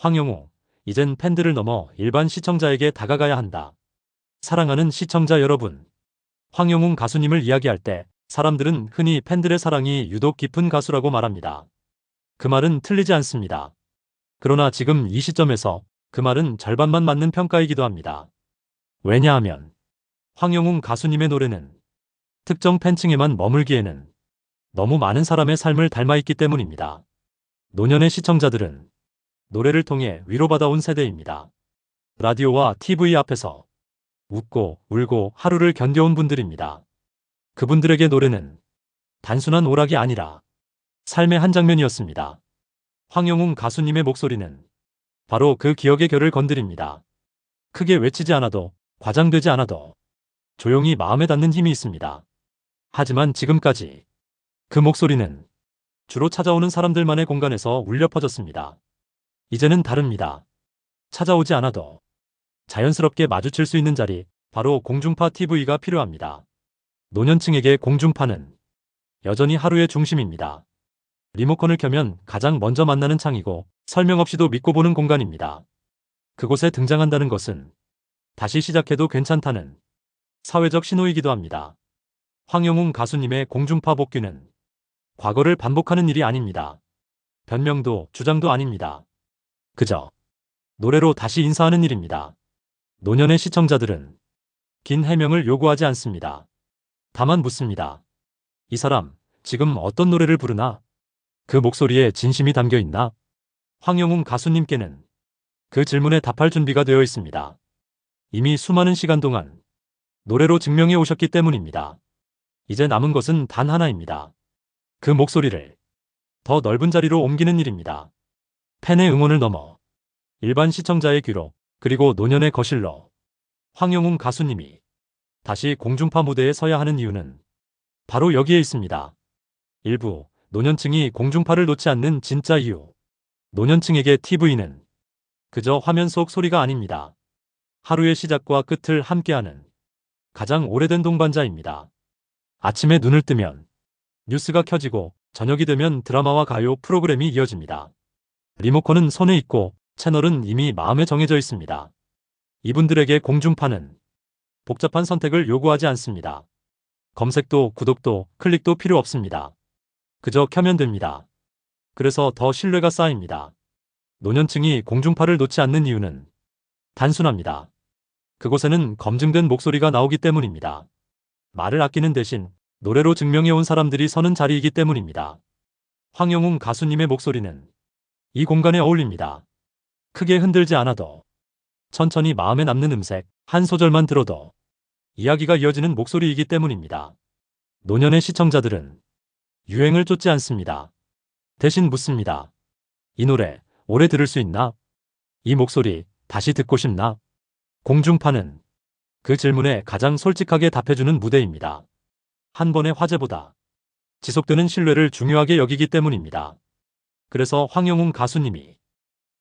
황영우, 이젠 팬들을 넘어 일반 시청자에게 다가가야 한다. 사랑하는 시청자 여러분, 황영웅 가수님을 이야기할 때 사람들은 흔히 팬들의 사랑이 유독 깊은 가수라고 말합니다. 그 말은 틀리지 않습니다. 그러나 지금 이 시점에서 그 말은 절반만 맞는 평가이기도 합니다. 왜냐하면 황영웅 가수님의 노래는 특정 팬층에만 머물기에는 너무 많은 사람의 삶을 닮아있기 때문입니다. 노년의 시청자들은 노래를 통해 위로받아온 세대입니다. 라디오와 TV 앞에서 웃고 울고 하루를 견뎌온 분들입니다. 그분들에게 노래는 단순한 오락이 아니라 삶의 한 장면이었습니다. 황영웅 가수님의 목소리는 바로 그 기억의 결을 건드립니다. 크게 외치지 않아도, 과장되지 않아도 조용히 마음에 닿는 힘이 있습니다. 하지만 지금까지 그 목소리는 주로 찾아오는 사람들만의 공간에서 울려 퍼졌습니다. 이제는 다릅니다. 찾아오지 않아도 자연스럽게 마주칠 수 있는 자리, 바로 공중파 TV가 필요합니다. 노년층에게 공중파는 여전히 하루의 중심입니다. 리모컨을 켜면 가장 먼저 만나는 창이고 설명 없이도 믿고 보는 공간입니다. 그곳에 등장한다는 것은 다시 시작해도 괜찮다는 사회적 신호이기도 합니다. 황영웅 가수님의 공중파 복귀는 과거를 반복하는 일이 아닙니다. 변명도 주장도 아닙니다. 그저 노래로 다시 인사하는 일입니다. 노년의 시청자들은 긴 해명을 요구하지 않습니다. 다만 묻습니다. 이 사람 지금 어떤 노래를 부르나? 그 목소리에 진심이 담겨 있나? 황영웅 가수님께는 그 질문에 답할 준비가 되어 있습니다. 이미 수많은 시간 동안 노래로 증명해 오셨기 때문입니다. 이제 남은 것은 단 하나입니다. 그 목소리를 더 넓은 자리로 옮기는 일입니다. 팬의 응원을 넘어 일반 시청자의 귀로, 그리고 노년의 거실로 황영웅 가수님이 다시 공중파 무대에 서야 하는 이유는 바로 여기에 있습니다. 일부 노년층이 공중파를 놓지 않는 진짜 이유. 노년층에게 TV는 그저 화면 속 소리가 아닙니다. 하루의 시작과 끝을 함께하는 가장 오래된 동반자입니다. 아침에 눈을 뜨면 뉴스가 켜지고 저녁이 되면 드라마와 가요 프로그램이 이어집니다. 리모컨은 손에 있고 채널은 이미 마음에 정해져 있습니다. 이분들에게 공중파는 복잡한 선택을 요구하지 않습니다. 검색도 구독도 클릭도 필요 없습니다. 그저 켜면 됩니다. 그래서 더 신뢰가 쌓입니다. 노년층이 공중파를 놓지 않는 이유는 단순합니다. 그곳에는 검증된 목소리가 나오기 때문입니다. 말을 아끼는 대신 노래로 증명해온 사람들이 서는 자리이기 때문입니다. 황영웅 가수님의 목소리는 이 공간에 어울립니다. 크게 흔들지 않아도, 천천히 마음에 남는 음색 한 소절만 들어도 이야기가 이어지는 목소리이기 때문입니다. 노년의 시청자들은 유행을 쫓지 않습니다. 대신 묻습니다. 이 노래 오래 들을 수 있나? 이 목소리 다시 듣고 싶나? 공중파는 그 질문에 가장 솔직하게 답해주는 무대입니다. 한 번의 화제보다 지속되는 신뢰를 중요하게 여기기 때문입니다. 그래서 황영웅 가수님이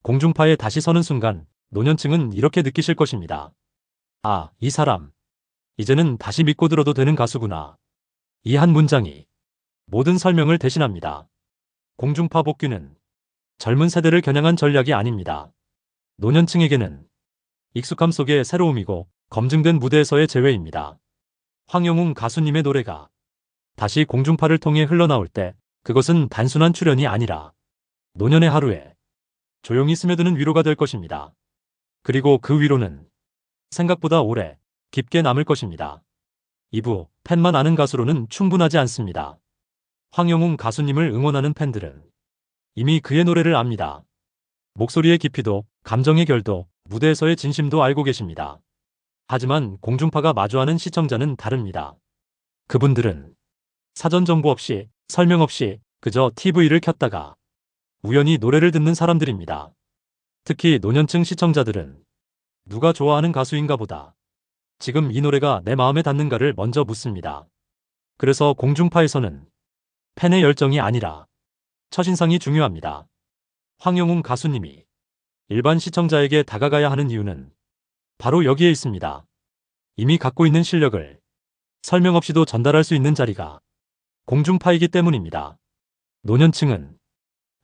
공중파에 다시 서는 순간 노년층은 이렇게 느끼실 것입니다. 아, 이 사람 이제는 다시 믿고 들어도 되는 가수구나. 이 한 문장이 모든 설명을 대신합니다. 공중파 복귀는 젊은 세대를 겨냥한 전략이 아닙니다. 노년층에게는 익숙함 속의 새로움이고 검증된 무대에서의 재회입니다. 황영웅 가수님의 노래가 다시 공중파를 통해 흘러나올 때 그것은 단순한 출연이 아니라 노년의 하루에 조용히 스며드는 위로가 될 것입니다. 그리고 그 위로는 생각보다 오래 깊게 남을 것입니다. 2부, 팬만 아는 가수로는 충분하지 않습니다. 황영웅 가수님을 응원하는 팬들은 이미 그의 노래를 압니다. 목소리의 깊이도, 감정의 결도, 무대에서의 진심도 알고 계십니다. 하지만 공중파가 마주하는 시청자는 다릅니다. 그분들은 사전 정보 없이, 설명 없이 그저 TV를 켰다가 우연히 노래를 듣는 사람들입니다. 특히 노년층 시청자들은 누가 좋아하는 가수인가 보다 지금 이 노래가 내 마음에 닿는가를 먼저 묻습니다. 그래서 공중파에서는 팬의 열정이 아니라 첫인상이 중요합니다. 황영웅 가수님이 일반 시청자에게 다가가야 하는 이유는 바로 여기에 있습니다. 이미 갖고 있는 실력을 설명 없이도 전달할 수 있는 자리가 공중파이기 때문입니다. 노년층은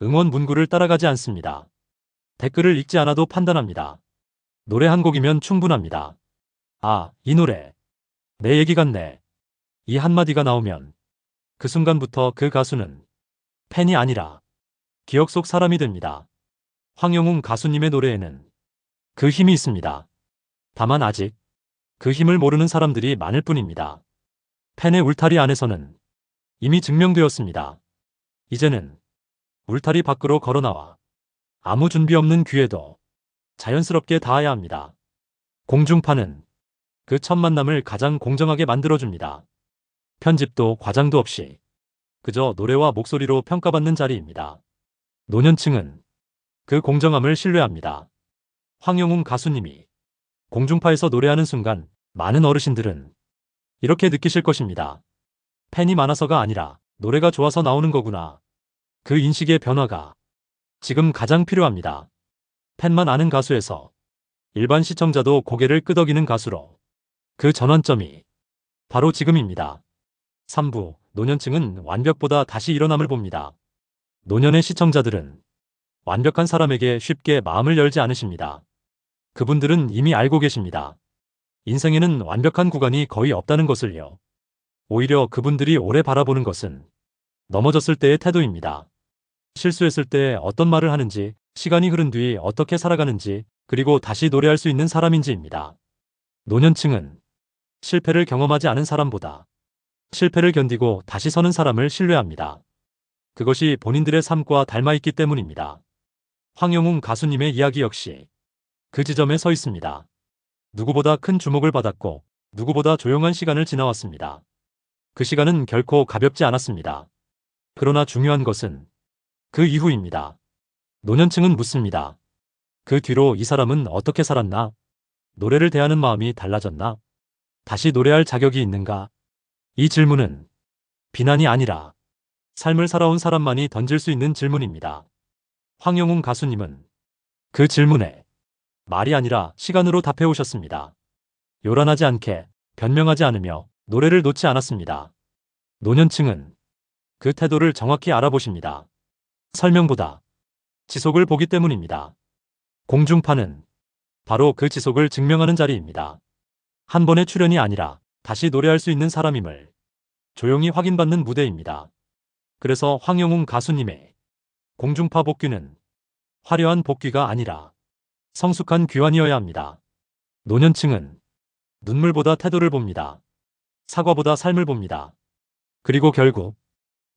응원 문구를 따라가지 않습니다. 댓글을 읽지 않아도 판단합니다. 노래 한 곡이면 충분합니다. 아, 이 노래. 내 얘기 같네. 이 한마디가 나오면 그 순간부터 그 가수는 팬이 아니라 기억 속 사람이 됩니다. 황영웅 가수님의 노래에는 그 힘이 있습니다. 다만 아직 그 힘을 모르는 사람들이 많을 뿐입니다. 팬의 울타리 안에서는 이미 증명되었습니다. 이제는 울타리 밖으로 걸어나와 아무 준비 없는 귀에도 자연스럽게 닿아야 합니다. 공중파는 그 첫 만남을 가장 공정하게 만들어줍니다. 편집도 과장도 없이 그저 노래와 목소리로 평가받는 자리입니다. 노년층은 그 공정함을 신뢰합니다. 황영웅 가수님이 공중파에서 노래하는 순간 많은 어르신들은 이렇게 느끼실 것입니다. 팬이 많아서가 아니라 노래가 좋아서 나오는 거구나. 그 인식의 변화가 지금 가장 필요합니다. 팬만 아는 가수에서 일반 시청자도 고개를 끄덕이는 가수로 그 전환점이 바로 지금입니다. 3부 노년층은 완벽보다 다시 일어남을 봅니다. 노년의 시청자들은 완벽한 사람에게 쉽게 마음을 열지 않으십니다. 그분들은 이미 알고 계십니다. 인생에는 완벽한 구간이 거의 없다는 것을요. 오히려 그분들이 오래 바라보는 것은 넘어졌을 때의 태도입니다. 실수했을 때 어떤 말을 하는지, 시간이 흐른 뒤 어떻게 살아가는지, 그리고 다시 노래할 수 있는 사람인지입니다. 노년층은 실패를 경험하지 않은 사람보다 실패를 견디고 다시 서는 사람을 신뢰합니다. 그것이 본인들의 삶과 닮아있기 때문입니다. 황영웅 가수님의 이야기 역시 그 지점에 서 있습니다. 누구보다 큰 주목을 받았고 누구보다 조용한 시간을 지나왔습니다. 그 시간은 결코 가볍지 않았습니다. 그러나 중요한 것은 그 이후입니다. 노년층은 묻습니다. 그 뒤로 이 사람은 어떻게 살았나? 노래를 대하는 마음이 달라졌나? 다시 노래할 자격이 있는가? 이 질문은 비난이 아니라 삶을 살아온 사람만이 던질 수 있는 질문입니다. 황영웅 가수님은 그 질문에 말이 아니라 시간으로 답해 오셨습니다. 요란하지 않게, 변명하지 않으며 노래를 놓지 않았습니다. 노년층은 그 태도를 정확히 알아보십니다. 설명보다 지속을 보기 때문입니다. 공중파는 바로 그 지속을 증명하는 자리입니다. 한 번의 출연이 아니라 다시 노래할 수 있는 사람임을 조용히 확인받는 무대입니다. 그래서 황영웅 가수님의 공중파 복귀는 화려한 복귀가 아니라 성숙한 귀환이어야 합니다. 노년층은 눈물보다 태도를 봅니다. 사과보다 삶을 봅니다. 그리고 결국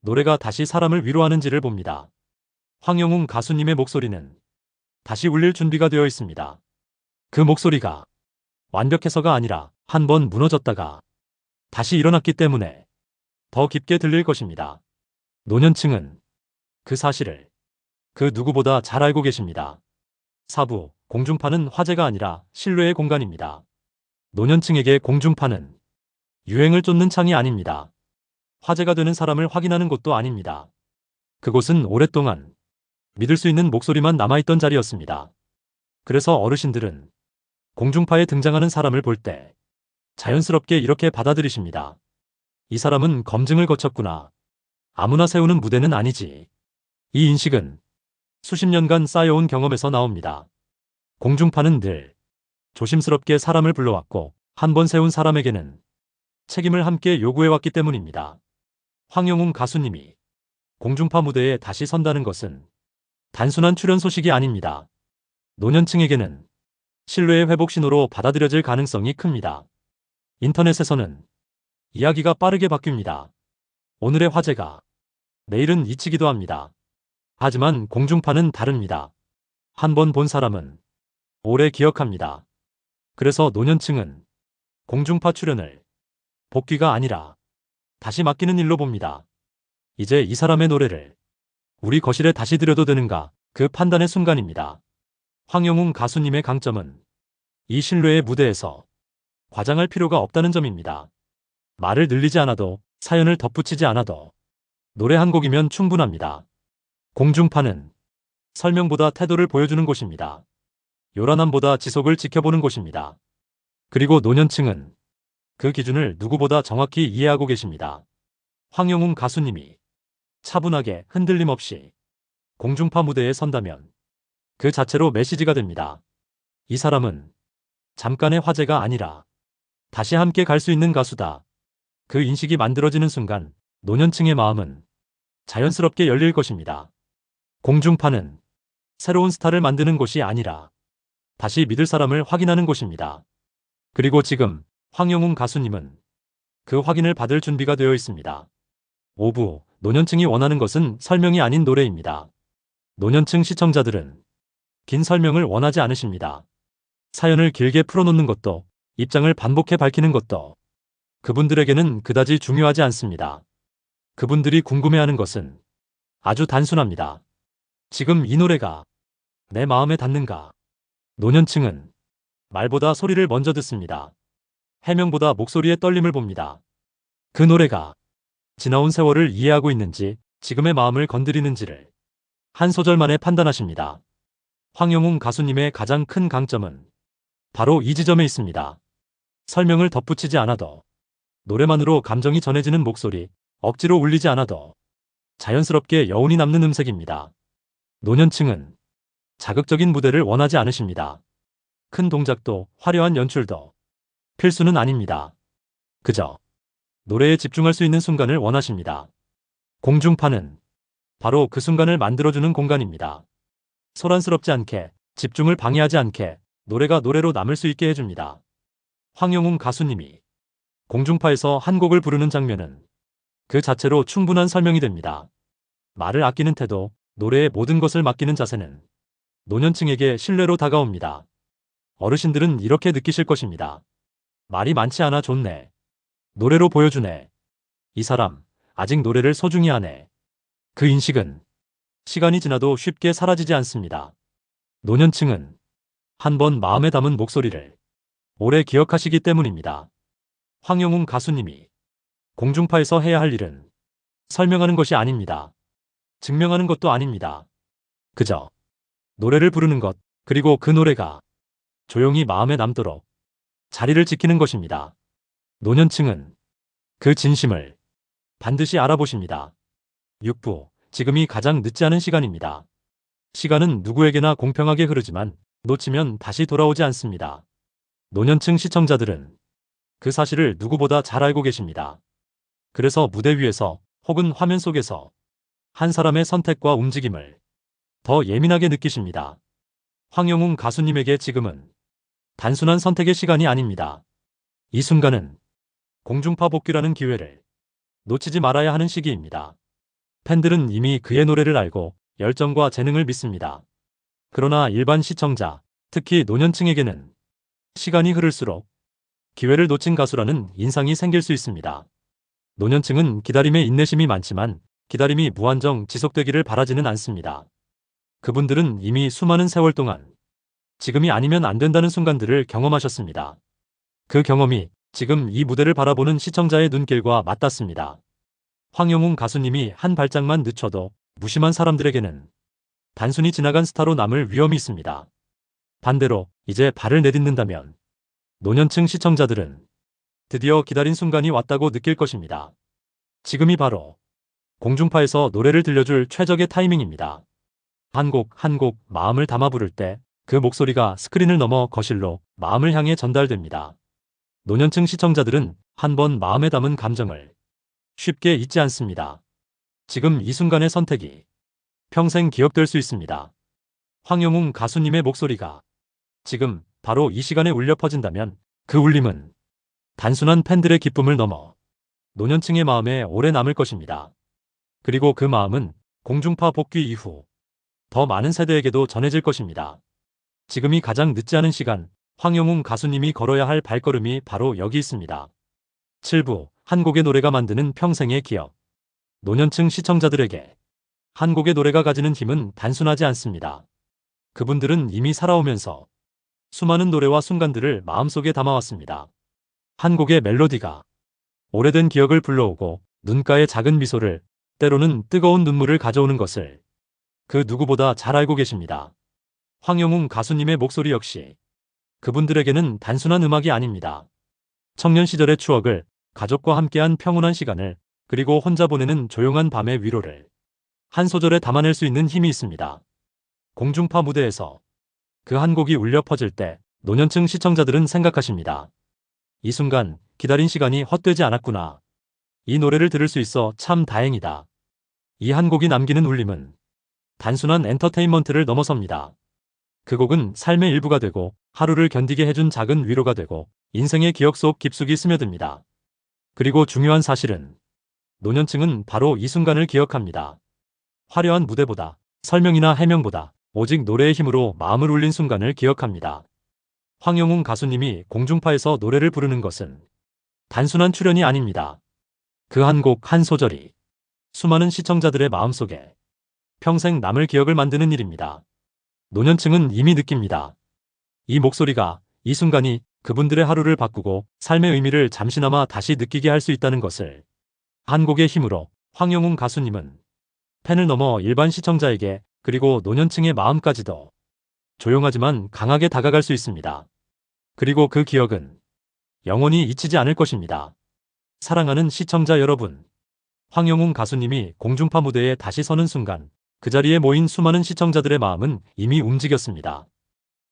노래가 다시 사람을 위로하는지를 봅니다. 황영웅 가수님의 목소리는 다시 울릴 준비가 되어 있습니다. 그 목소리가 완벽해서가 아니라 한 번 무너졌다가 다시 일어났기 때문에 더 깊게 들릴 것입니다. 노년층은 그 사실을 그 누구보다 잘 알고 계십니다. 4부 공중파는 화제가 아니라 신뢰의 공간입니다. 노년층에게 공중파는 유행을 쫓는 창이 아닙니다. 화제가 되는 사람을 확인하는 곳도 아닙니다. 그곳은 오랫동안 믿을 수 있는 목소리만 남아있던 자리였습니다. 그래서 어르신들은 공중파에 등장하는 사람을 볼 때 자연스럽게 이렇게 받아들이십니다. 이 사람은 검증을 거쳤구나. 아무나 세우는 무대는 아니지. 이 인식은 수십 년간 쌓여온 경험에서 나옵니다. 공중파는 늘 조심스럽게 사람을 불러왔고 한 번 세운 사람에게는 책임을 함께 요구해왔기 때문입니다. 황영웅 가수님이 공중파 무대에 다시 선다는 것은 단순한 출연 소식이 아닙니다. 노년층에게는 신뢰의 회복 신호로 받아들여질 가능성이 큽니다. 인터넷에서는 이야기가 빠르게 바뀝니다. 오늘의 화제가 내일은 잊히기도 합니다. 하지만 공중파는 다릅니다. 한 번 본 사람은 오래 기억합니다. 그래서 노년층은 공중파 출연을 복귀가 아니라 다시 맡기는 일로 봅니다. 이제 이 사람의 노래를 우리 거실에 다시 들여도 되는가, 그 판단의 순간입니다. 황영웅 가수님의 강점은 이 신뢰의 무대에서 과장할 필요가 없다는 점입니다. 말을 늘리지 않아도, 사연을 덧붙이지 않아도 노래 한 곡이면 충분합니다. 공중파는 설명보다 태도를 보여주는 곳입니다. 요란함보다 지속을 지켜보는 곳입니다. 그리고 노년층은 그 기준을 누구보다 정확히 이해하고 계십니다. 황영웅 가수님이 차분하게 흔들림 없이 공중파 무대에 선다면 그 자체로 메시지가 됩니다. 이 사람은 잠깐의 화제가 아니라 다시 함께 갈 수 있는 가수다. 그 인식이 만들어지는 순간 노년층의 마음은 자연스럽게 열릴 것입니다. 공중파는 새로운 스타를 만드는 곳이 아니라 다시 믿을 사람을 확인하는 곳입니다. 그리고 지금 황영웅 가수님은 그 확인을 받을 준비가 되어 있습니다. 5부, 노년층이 원하는 것은 설명이 아닌 노래입니다. 노년층 시청자들은 긴 설명을 원하지 않으십니다. 사연을 길게 풀어놓는 것도, 입장을 반복해 밝히는 것도 그분들에게는 그다지 중요하지 않습니다. 그분들이 궁금해하는 것은 아주 단순합니다. 지금 이 노래가 내 마음에 닿는가? 노년층은 말보다 소리를 먼저 듣습니다. 해명보다 목소리의 떨림을 봅니다. 그 노래가 지나온 세월을 이해하고 있는지, 지금의 마음을 건드리는지를 한 소절 만에 판단하십니다. 황영웅 가수님의 가장 큰 강점은 바로 이 지점에 있습니다. 설명을 덧붙이지 않아도, 노래만으로 감정이 전해지는 목소리, 억지로 울리지 않아도 자연스럽게 여운이 남는 음색입니다. 노년층은 자극적인 무대를 원하지 않으십니다. 큰 동작도, 화려한 연출도 필수는 아닙니다. 그저 노래에 집중할 수 있는 순간을 원하십니다. 공중파는 바로 그 순간을 만들어주는 공간입니다. 소란스럽지 않게, 집중을 방해하지 않게 노래가 노래로 남을 수 있게 해줍니다. 황영웅 가수님이 공중파에서 한 곡을 부르는 장면은 그 자체로 충분한 설명이 됩니다. 말을 아끼는 태도, 노래의 모든 것을 맡기는 자세는 노년층에게 신뢰로 다가옵니다. 어르신들은 이렇게 느끼실 것입니다. 말이 많지 않아 좋네. 노래로 보여주네. 이 사람 아직 노래를 소중히 하네. 그 인식은 시간이 지나도 쉽게 사라지지 않습니다. 노년층은 한번 마음에 담은 목소리를 오래 기억하시기 때문입니다. 황영웅 가수님이 공중파에서 해야 할 일은 설명하는 것이 아닙니다. 증명하는 것도 아닙니다. 그저 노래를 부르는 것, 그리고 그 노래가 조용히 마음에 남도록 자리를 지키는 것입니다. 노년층은 그 진심을 반드시 알아보십니다. 6부, 지금이 가장 늦지 않은 시간입니다. 시간은 누구에게나 공평하게 흐르지만 놓치면 다시 돌아오지 않습니다. 노년층 시청자들은 그 사실을 누구보다 잘 알고 계십니다. 그래서 무대 위에서 혹은 화면 속에서 한 사람의 선택과 움직임을 더 예민하게 느끼십니다. 황영웅 가수님에게 지금은 단순한 선택의 시간이 아닙니다. 이 순간은 공중파 복귀라는 기회를 놓치지 말아야 하는 시기입니다. 팬들은 이미 그의 노래를 알고 열정과 재능을 믿습니다. 그러나 일반 시청자, 특히 노년층에게는 시간이 흐를수록 기회를 놓친 가수라는 인상이 생길 수 있습니다. 노년층은 기다림에 인내심이 많지만 기다림이 무한정 지속되기를 바라지는 않습니다. 그분들은 이미 수많은 세월 동안 지금이 아니면 안 된다는 순간들을 경험하셨습니다. 그 경험이 지금 이 무대를 바라보는 시청자의 눈길과 맞닿습니다. 황영웅 가수님이 한 발짝만 늦춰도 무심한 사람들에게는 단순히 지나간 스타로 남을 위험이 있습니다. 반대로 이제 발을 내딛는다면 노년층 시청자들은 드디어 기다린 순간이 왔다고 느낄 것입니다. 지금이 바로 공중파에서 노래를 들려줄 최적의 타이밍입니다. 한 곡 한 곡 마음을 담아 부를 때 그 목소리가 스크린을 넘어 거실로 마음을 향해 전달됩니다. 노년층 시청자들은 한 번 마음에 담은 감정을 쉽게 잊지 않습니다. 지금 이 순간의 선택이 평생 기억될 수 있습니다. 황영웅 가수님의 목소리가 지금 바로 이 시간에 울려 퍼진다면 그 울림은 단순한 팬들의 기쁨을 넘어 노년층의 마음에 오래 남을 것입니다. 그리고 그 마음은 공중파 복귀 이후 더 많은 세대에게도 전해질 것입니다. 지금이 가장 늦지 않은 시간, 황영웅 가수님이 걸어야 할 발걸음이 바로 여기 있습니다. 7부, 한 곡의 노래가 만드는 평생의 기억. 노년층 시청자들에게 한 곡의 노래가 가지는 힘은 단순하지 않습니다. 그분들은 이미 살아오면서 수많은 노래와 순간들을 마음속에 담아왔습니다. 한 곡의 멜로디가 오래된 기억을 불러오고 눈가에 작은 미소를, 때로는 뜨거운 눈물을 가져오는 것을 그 누구보다 잘 알고 계십니다. 황영웅 가수님의 목소리 역시 그분들에게는 단순한 음악이 아닙니다. 청년 시절의 추억을, 가족과 함께한 평온한 시간을, 그리고 혼자 보내는 조용한 밤의 위로를 한 소절에 담아낼 수 있는 힘이 있습니다. 공중파 무대에서 그 한 곡이 울려 퍼질 때 노년층 시청자들은 생각하십니다. 이 순간 기다린 시간이 헛되지 않았구나. 이 노래를 들을 수 있어 참 다행이다. 이 한 곡이 남기는 울림은 단순한 엔터테인먼트를 넘어섭니다. 그 곡은 삶의 일부가 되고 하루를 견디게 해준 작은 위로가 되고 인생의 기억 속 깊숙이 스며듭니다. 그리고 중요한 사실은 노년층은 바로 이 순간을 기억합니다. 화려한 무대보다 설명이나 해명보다 오직 노래의 힘으로 마음을 울린 순간을 기억합니다. 황영웅 가수님이 공중파에서 노래를 부르는 것은 단순한 출연이 아닙니다. 그 한 곡 한 소절이 수많은 시청자들의 마음속에 평생 남을 기억을 만드는 일입니다. 노년층은 이미 느낍니다. 이 목소리가, 이 순간이 그분들의 하루를 바꾸고 삶의 의미를 잠시나마 다시 느끼게 할 수 있다는 것을. 한 곡의 힘으로 황영웅 가수님은 팬을 넘어 일반 시청자에게 그리고 노년층의 마음까지도 조용하지만 강하게 다가갈 수 있습니다. 그리고 그 기억은 영원히 잊히지 않을 것입니다. 사랑하는 시청자 여러분, 황영웅 가수님이 공중파 무대에 다시 서는 순간 그 자리에 모인 수많은 시청자들의 마음은 이미 움직였습니다.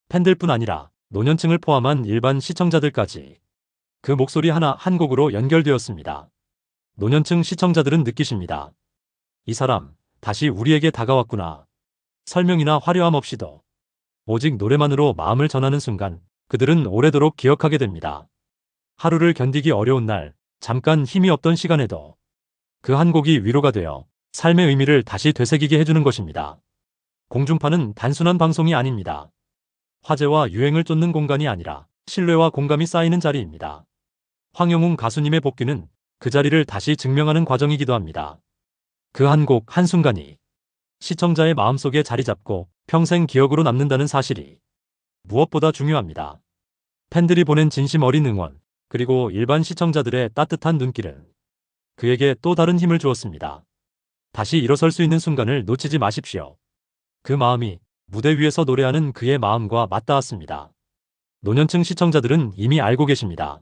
팬들뿐 아니라 노년층을 포함한 일반 시청자들까지 그 목소리 하나 한 곡으로 연결되었습니다. 노년층 시청자들은 느끼십니다. 이 사람 다시 우리에게 다가왔구나. 설명이나 화려함 없이도 오직 노래만으로 마음을 전하는 순간 그들은 오래도록 기억하게 됩니다. 하루를 견디기 어려운 날, 잠깐 힘이 없던 시간에도 그 한 곡이 위로가 되어 삶의 의미를 다시 되새기게 해주는 것입니다. 공중파는 단순한 방송이 아닙니다. 화제와 유행을 쫓는 공간이 아니라 신뢰와 공감이 쌓이는 자리입니다. 황영웅 가수님의 복귀는 그 자리를 다시 증명하는 과정이기도 합니다. 그 한 곡 한순간이 시청자의 마음속에 자리 잡고 평생 기억으로 남는다는 사실이 무엇보다 중요합니다. 팬들이 보낸 진심 어린 응원, 그리고 일반 시청자들의 따뜻한 눈길은 그에게 또 다른 힘을 주었습니다. 다시 일어설 수 있는 순간을 놓치지 마십시오. 그 마음이 무대 위에서 노래하는 그의 마음과 맞닿았습니다. 노년층 시청자들은 이미 알고 계십니다.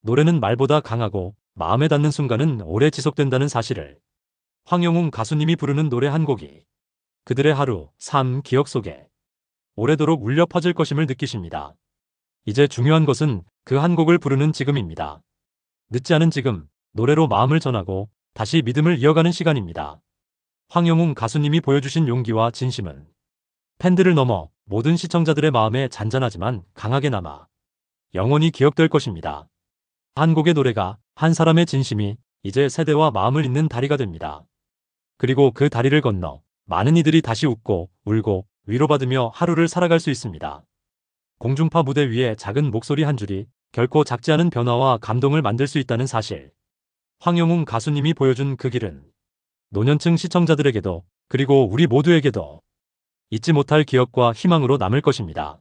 노래는 말보다 강하고 마음에 닿는 순간은 오래 지속된다는 사실을. 황영웅 가수님이 부르는 노래 한 곡이 그들의 하루, 삶, 기억 속에 오래도록 울려 퍼질 것임을 느끼십니다. 이제 중요한 것은 그 한 곡을 부르는 지금입니다. 늦지 않은 지금, 노래로 마음을 전하고 다시 믿음을 이어가는 시간입니다. 황영웅 가수님이 보여주신 용기와 진심은 팬들을 넘어 모든 시청자들의 마음에 잔잔하지만 강하게 남아 영원히 기억될 것입니다. 한 곡의 노래가, 한 사람의 진심이 이제 세대와 마음을 잇는 다리가 됩니다. 그리고 그 다리를 건너 많은 이들이 다시 웃고 울고 위로받으며 하루를 살아갈 수 있습니다. 공중파 무대 위에 작은 목소리 한 줄이 결코 작지 않은 변화와 감동을 만들 수 있다는 사실. 황영웅 가수님이 보여준 그 길은 노년층 시청자들에게도 그리고 우리 모두에게도 잊지 못할 기억과 희망으로 남을 것입니다.